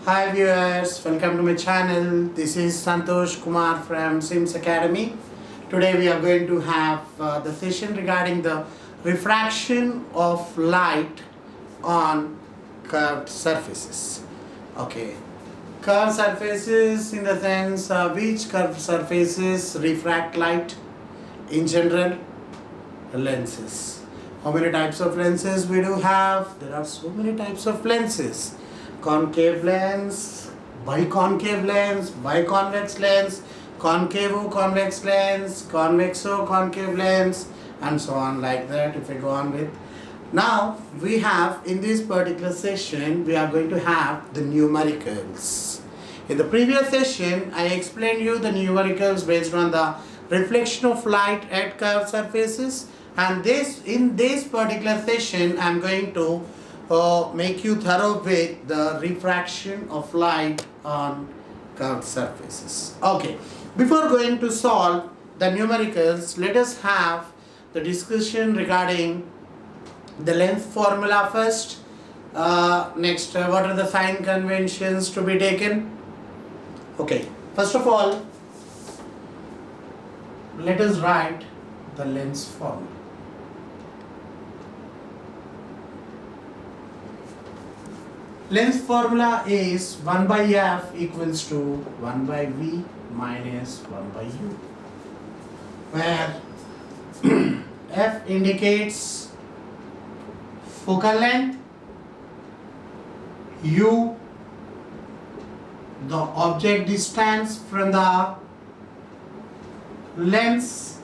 Hi viewers, welcome to my channel. This is Santosh Kumar from Sims Academy. Today we are going to have the session regarding the refraction of light on curved surfaces. Okay, curved surfaces in the sense which curved surfaces refract light? In general, lenses. How many types of lenses we do have? There are so many types of lenses. Concave lens, biconcave lens, biconvex lens, concavo-convex lens, convexo-concave lens, and so on like that if we go on with. Now we have in this particular session we are going to have the numericals. In the previous session I explained you the numericals based on the reflection of light at curved surfaces, and in this particular session I am going to make you thorough with the refraction of light on curved surfaces. Okay, before going to solve the numericals, let us have the discussion regarding the length formula first. Next, what are the sign conventions to be taken? Okay, first of all, let us write the length formula. Length formula is 1 by f equals to 1 by v minus 1 by u, where f indicates focal length, u the object distance from the lens,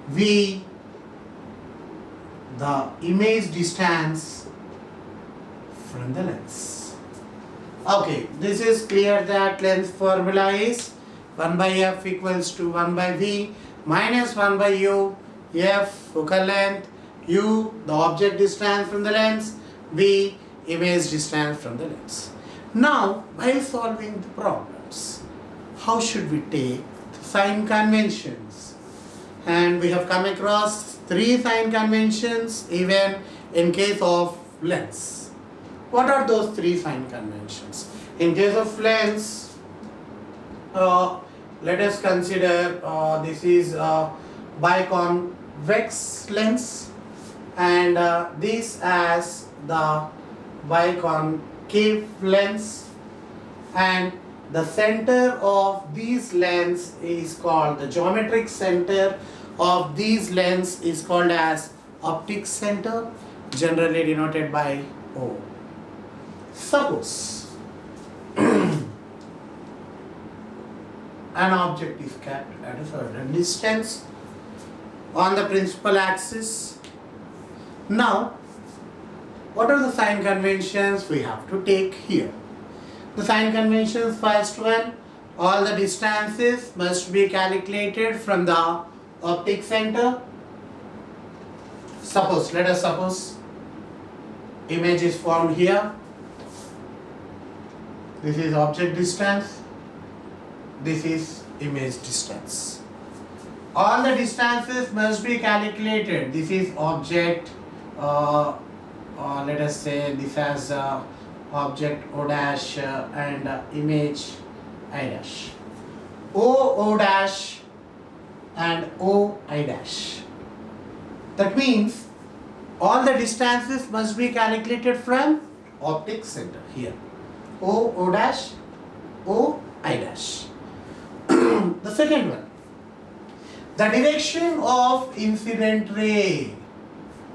v the image distance from the lens. Okay, this is clear that length formula is 1 by f equals to 1 by v minus 1 by u. F focal length, u the object distance from the lens, v image distance from the lens. Now while solving the problems, how should we take the sign conventions? And we have come across 3 sign conventions even in case of lens. What are those 3 sign conventions? In case of lens, let us consider this is biconvex lens, and this as the biconcave lens, and the center of these lens is called, the geometric center of these lens is called as optic center, generally denoted by O. Suppose an object is kept at a certain distance on the principal axis. Now, what are the sign conventions we have to take here? The sign conventions, first one, all the distances must be calculated from the optic center. Suppose, let us suppose image is formed here. This is object distance, this is image distance. All the distances must be calculated. This is object, let us say this has object O dash and image I dash. O dash and O I dash. That means all the distances must be calculated from optic center here. O dash, O I dash. The second one, the direction of incident ray.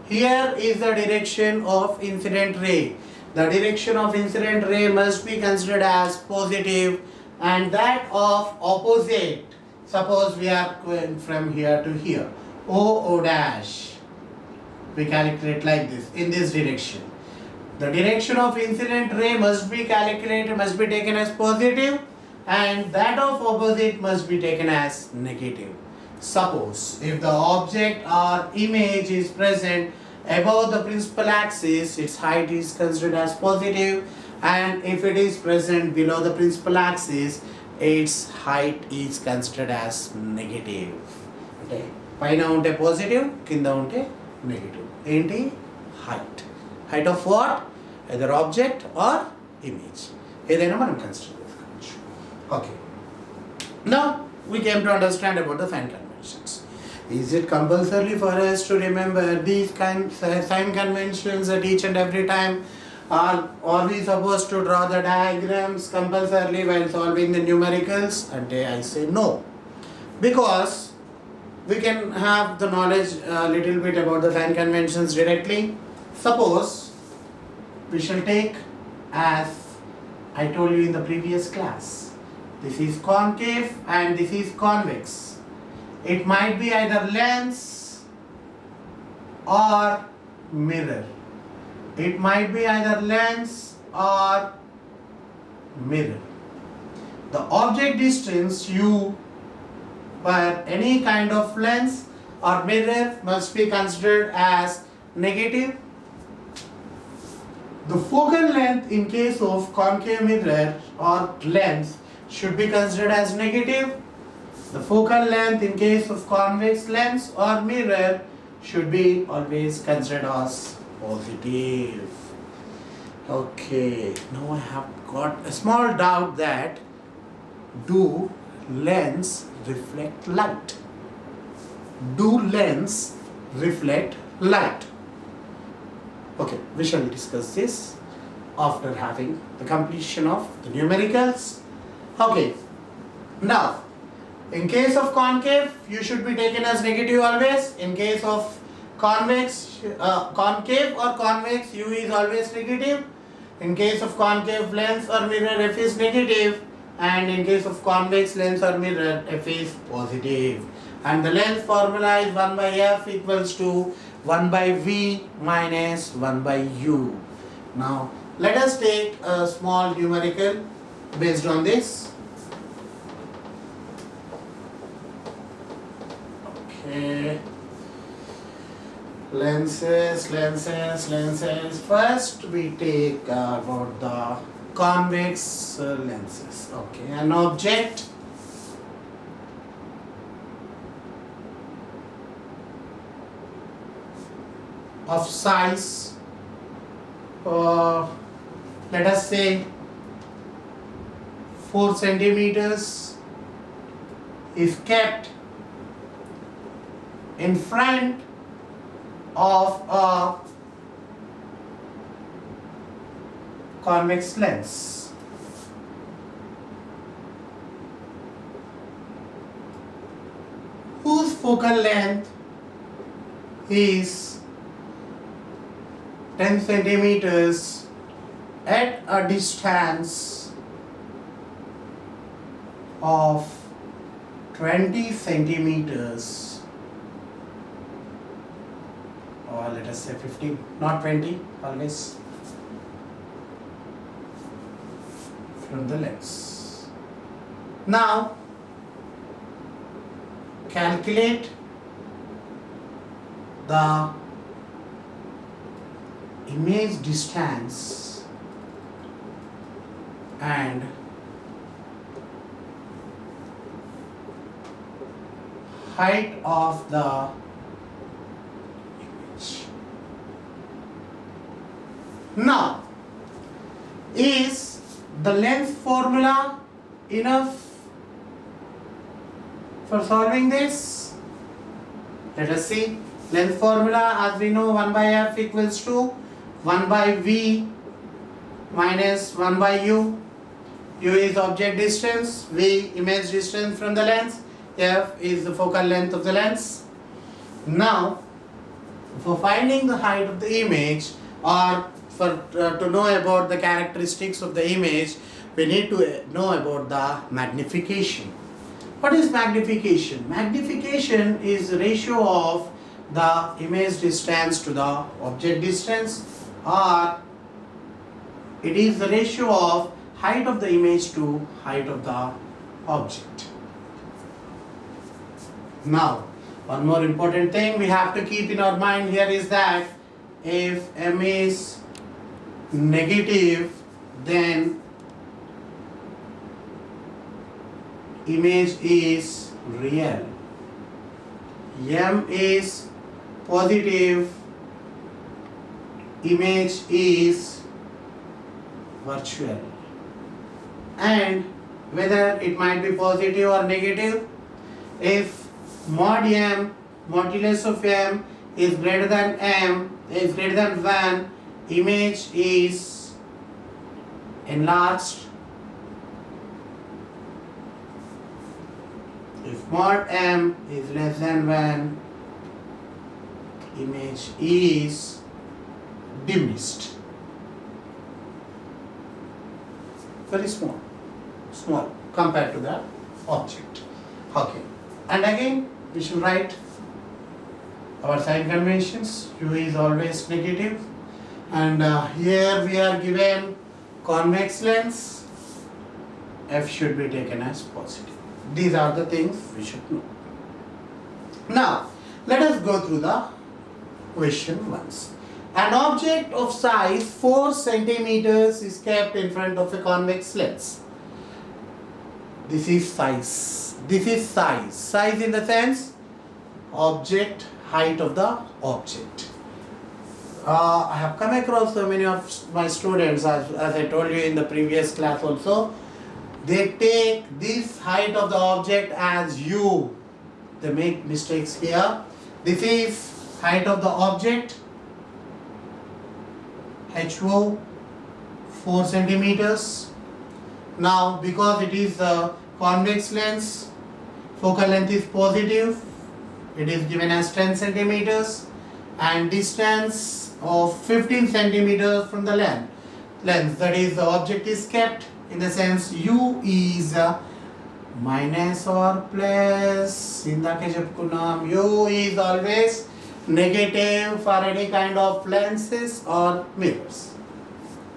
Here is the direction of incident ray. The direction of incident ray must be considered as positive, and that of opposite. Suppose we are going from here to here. O dash. We calculate like this, in this direction. The direction of incident ray must be calculated, must be taken as positive, and that of opposite must be taken as negative. Suppose if the object or image is present above the principal axis, its height is considered as positive, and if it is present below the principal axis, its height is considered as negative. Okay. పైన ఉంటే positive, కింద ఉంటే negative. ఏంటి? height. Height of what? Either object or image. ఏదైనా మనం consider చేసుకోవచ్చు. Okay, now we came to understand about the sign conventions. Is it compulsory for us to remember these sign conventions at each and every time? Are we supposed to draw the diagrams compulsorily while solving the numericals? And I say no, because we can have the knowledge a little bit about the sign conventions directly. Suppose we shall take, as I told you in the previous class, this is concave and this is convex. It might be either lens or mirror. It might be either lens or mirror. The object distance u per any kind of lens or mirror must be considered as negative. The focal length in case of concave mirror or lens should be considered as negative. The focal length in case of convex lens or mirror should be always considered as positive. Okay, now I have got a small doubt that do lens reflect light? Do lens reflect light? Okay, we shall discuss this after having the completion of the numericals. Okay, now in case of concave, you should be taken as negative always. In case of convex, concave or convex, u is always negative. In case of concave lens or mirror, f is negative, and in case of convex lens or mirror, f is positive. And the length formula is 1 by f equals to 1 by v minus 1 by u. Now let us take a small numerical based on this. Okay, lenses. First we take about the convex lenses. Okay, an object of size, let us say 4 centimeters, is kept in front of a convex lens. Whose focal length is 10 centimeters at a distance of 20 centimeters, or let us say 15, not 20, always, from the lens. Now calculate the image distance and height of the image. Now, is the length formula enough for solving this? Let us see. Length formula, as we know, 1 by f equals to 1 by v minus 1 by u. U is object distance, v image distance from the lens, f is the focal length of the lens. Now, for finding the height of the image, or for to know about the characteristics of the image, we need to know about the magnification. What is magnification? Magnification is the ratio of the image distance to the object distance, or it is the ratio of height of the image to height of the object. Now, one more important thing we have to keep in our mind here is that if m is negative, then image is real. M is positive, image is virtual. and whether it might be positive or negative. If mod m modulus of m is greater than 1, image is enlarged. If mod m is less than 1, image is diminished. Very small compared to the object. Okay, and again we should write our sign conventions. U is always negative, and here we are given convex lens. F should be taken as positive. These are the things we should know. Now let us go through the question once. An object of size 4 centimeters is kept in front of a convex lens. This is size. This is size. Size in the sense object, height of the object. I have come across so many of my students, as I told you in the previous class also, they take this height of the object as u. They make mistakes here. This is height of the object, HO 4 centimeters. Now because it is a convex lens, focal length is positive, it is given as 10 centimeters and distance of 15 centimeters from the lens. That is, the object is kept in the sense u is minus or plus. U is always negative for any kind of lenses or mirrors.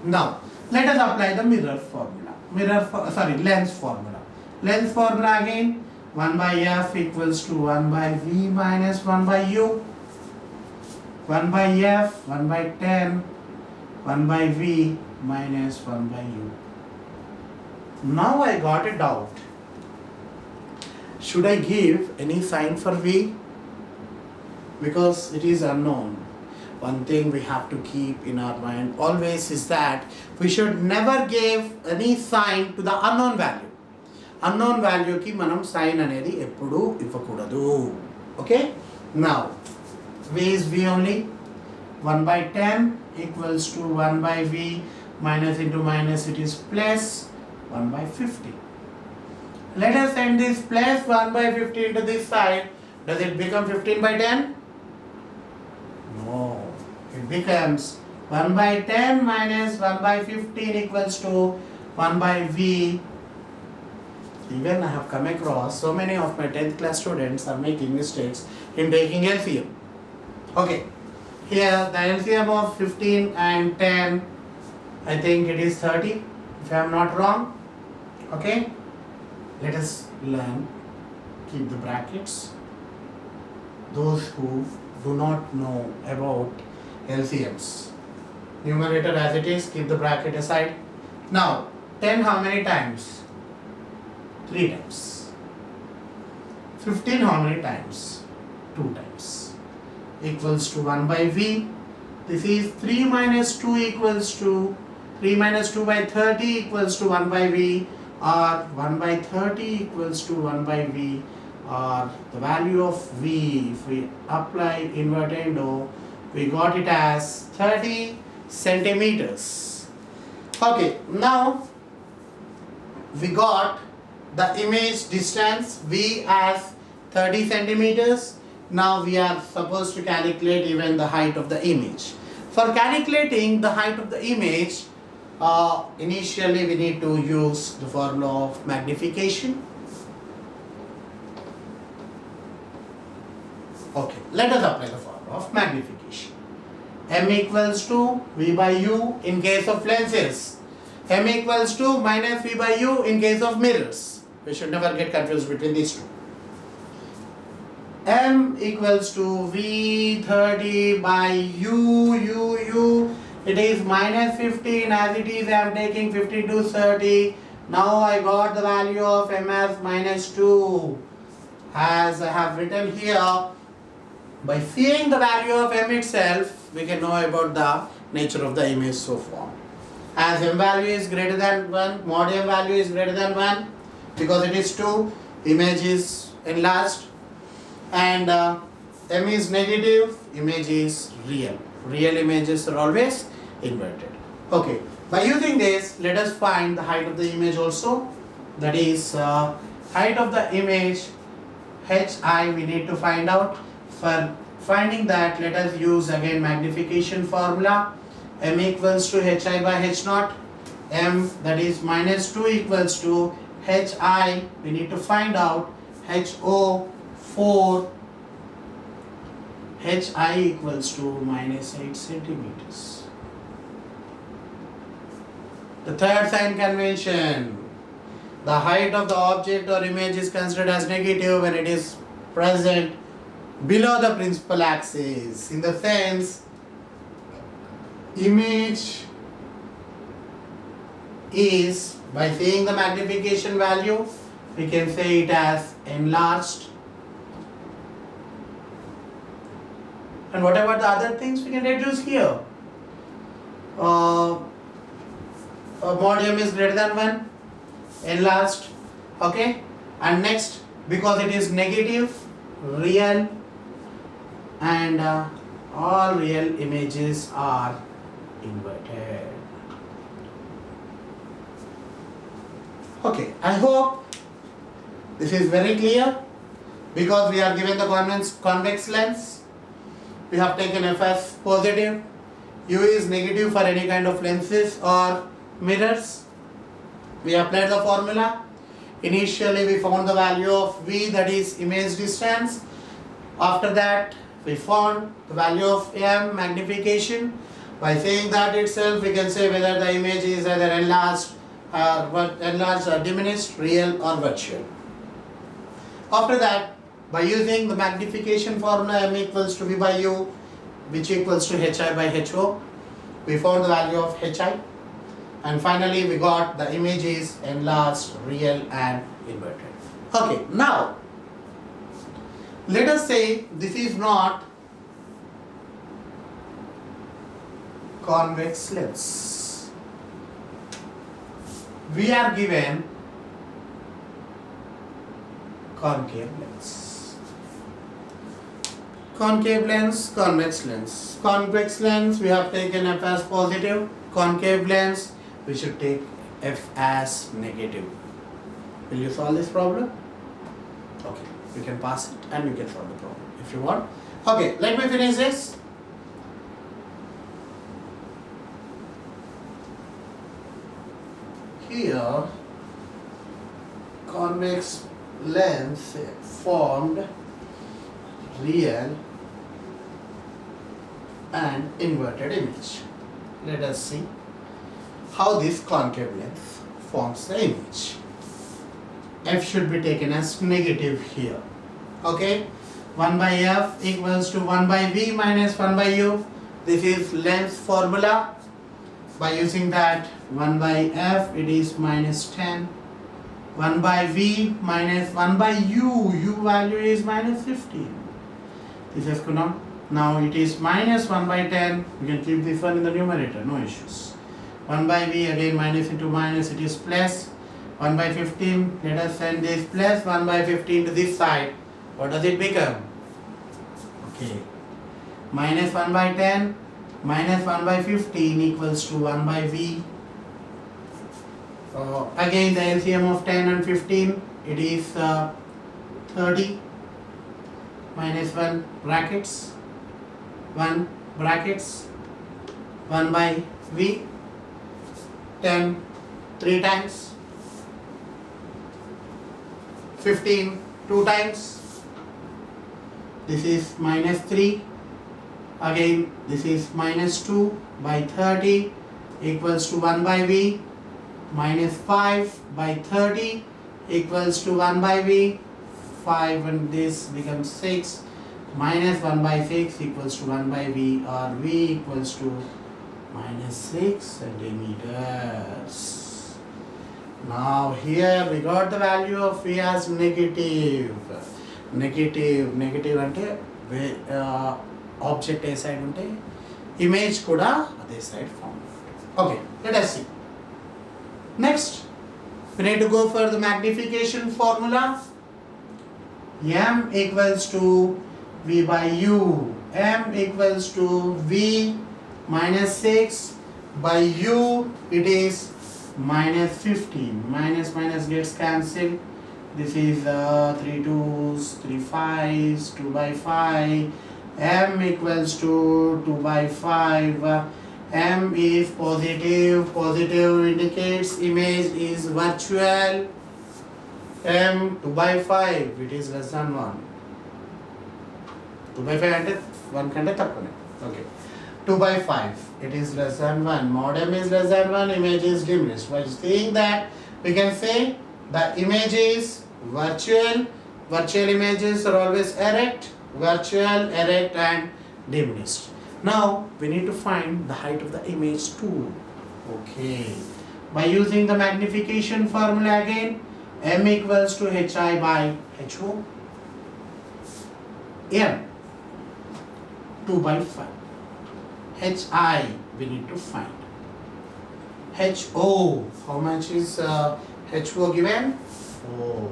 Now let us apply the mirror formula. Lens formula. Lens formula again, 1 by f equals to 1 by v minus 1 by u. 1 by f, 1 by 10, 1 by v minus 1 by u. Now I got a doubt. Should I give any sign for v? Because it is unknown. One thing we have to keep in our mind always is that we should never give any sign to the unknown value. Unknown value ki manam sign anedi eppudu ivvakudadu. Okay? Now, v is v only. 1 by 10 equals to 1 by v minus into minus, it is plus 1 by 50. Let us send this plus 1 by 50 into this side. Does it become 15 by 10? No. It becomes 1 by 10 minus 1 by 15 equals to 1 by v. Even I have come across so many of my 10th class students are making mistakes in taking LCM. Okay. Here the LCM of 15 and 10, I think it is 30 if I am not wrong. Okay. Let us learn. Keep the brackets. Those who do not know about LCMs. Numerator as it is, keep the bracket aside. Now, 10 how many times? 3 times. 15 how many times? 2 times. Equals to 1 by v. This is 3 minus 2 equals to 3 minus 2 by 30 equals to 1 by v, or 1 by 30 equals to 1 by v, or the value of v, if we apply invertendo, we got it as 30 centimeters. Okay, now we got the image distance v as 30 centimeters. Now we are supposed to calculate even the height of the image. For calculating the height of the image, initially we need to use the formula of magnification. Okay, let us apply the formula of magnification. M equals to V by U in case of lenses. M equals to minus V by U in case of mirrors. We should never get confused between these two. M equals to V30 by U. It is minus 15, as it is I am taking 15 to 30. Now I got the value of M as minus 2. As I have written here, by seeing the value of M itself, we can know about the nature of the image so far. as m value is greater than 1, mod m value is greater than 1, because it is 2, image is enlarged, and m is negative, image is real. Real images are always inverted. Okay, by using this, let us find the height of the image also. That is height of the image hi, we need to find out. For finding that, let us use again magnification formula. M equals to hi by h naught. M, that is minus 2, equals to hi. We need to find out ho 4. hi equals to minus 8 centimeters. The third sign convention. The height of the object or image is considered as negative when it is present below the principal axis. In the sense, image is, by saying the magnification value, we can say it as enlarged. And what about the other things we can reduce here? Mod m is greater than 1, enlarged. Okay, and next, because it is negative, real, and all real images are inverted. Okay, I hope this is very clear. Because we are given the convex lens, we have taken f as positive, u is negative for any kind of lenses or mirrors. We applied the formula. Initially we found the value of v, that is image distance. After that we found the value of m, magnification. By saying that itself, we can say whether the image is either enlarged or diminished, real or virtual. After that, by using the magnification formula m equals to v by u, which equals to hi by ho, we found the value of hi. And finally we got the image is enlarged, real and inverted. Okay, now let us say this is not convex lens. We are given concave lens. Concave lens, convex lens. Convex lens we have taken f as positive. Concave lens we should take f as negative. Will you solve this problem? Okay, you can pass it and you can solve the problem if you want. Okay, let me finish this. Here, convex lens formed real and inverted image. Let us see how this concave lens forms the image. F should be taken as negative here. Okay, 1 by f equals to 1 by v minus 1 by u. This is lens formula. By using that, 1 by f it is minus 10. 1 by v minus 1 by u. U value is minus 15. This has come down. Now it is minus 1 by 10. We can keep this one in the numerator, no issues. 1 by v, again minus into minus, it is plus. 1 by 15, let us send this plus 1 by 15 to this side. What does it become? Okay, minus 1 by 10 minus 1 by 15 equals to 1 by v. Again the LCM of 10 and 15, it is 30 minus 1 brackets 1 brackets 1 by v, 10 3 times, 15 2 times, this is minus 3, again this is minus 2 by 30 equals to 1 by v, minus 5 by 30 equals to 1 by v, 5 and this becomes 6, minus 1 by 6 equals to 1 by v, or v equals to minus 6 centimeters. Now here we got the value of v as negative. Negative అంటే object ఏ side ఉంటే image కూడా అదే side form. Okay, let us see. Next, we need to go for the magnification formula. M equals to V by U. M equals to V minus 6 by U, it is minus 15. Minus minus gets cancelled. This is 3 2s, 3 5s, 2 by 5. M equals to 2 by 5. M is positive. Positive indicates image is virtual. M 2 by 5, it is less than 1. 2 by 5 అంటే 1 కంటే తక్కువనే. Okay. 2 by 5, it is less than 1. Mod M is less than 1, image is diminished. By seeing that, we can say the image is virtual. Virtual images are always erect. Virtual, erect and diminished. Now, we need to find the height of the image too. Okay. By using the magnification formula again, M equals to Hi by Ho. M 2 by 5. Hi we need to find. Ho, how much is Ho given? 4.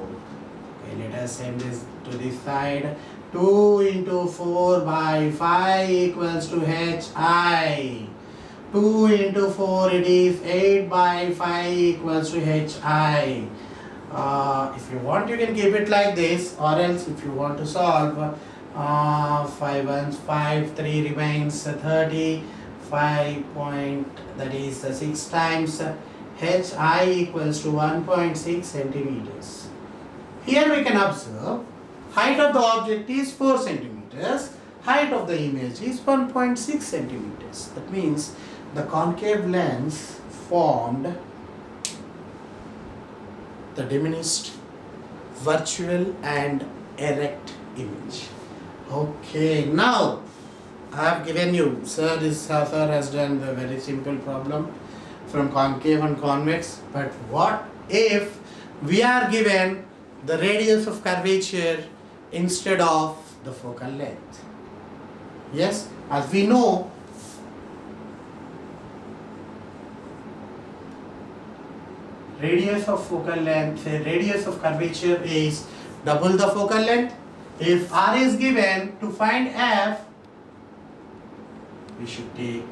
Okay, let us send this to this side. 2 into 4 by 5 equals to Hi. 2 into 4, it is 8 by 5 equals to Hi. If you want, you can keep it like this, or else if you want to solve 5 ones 5, 3 remains 30, 5 that is 6 times Hi equals to 1.6 centimeters. Here we can observe height of the object is 4 centimeters, height of the image is 1.6 centimeters. That means the concave lens formed the diminished, virtual and erect image. Okay, now I have given you, sir has done the very simple problem from concave and convex, but what if we are given the radius of curvature instead of the focal length? Yes, as we know, radius of focal length, radius of curvature is double the focal length. If R is given, to find F, we should take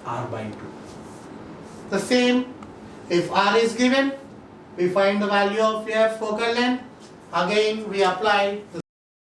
R by 2. The same, if R is given, we find the value of F focal length. Again, we apply the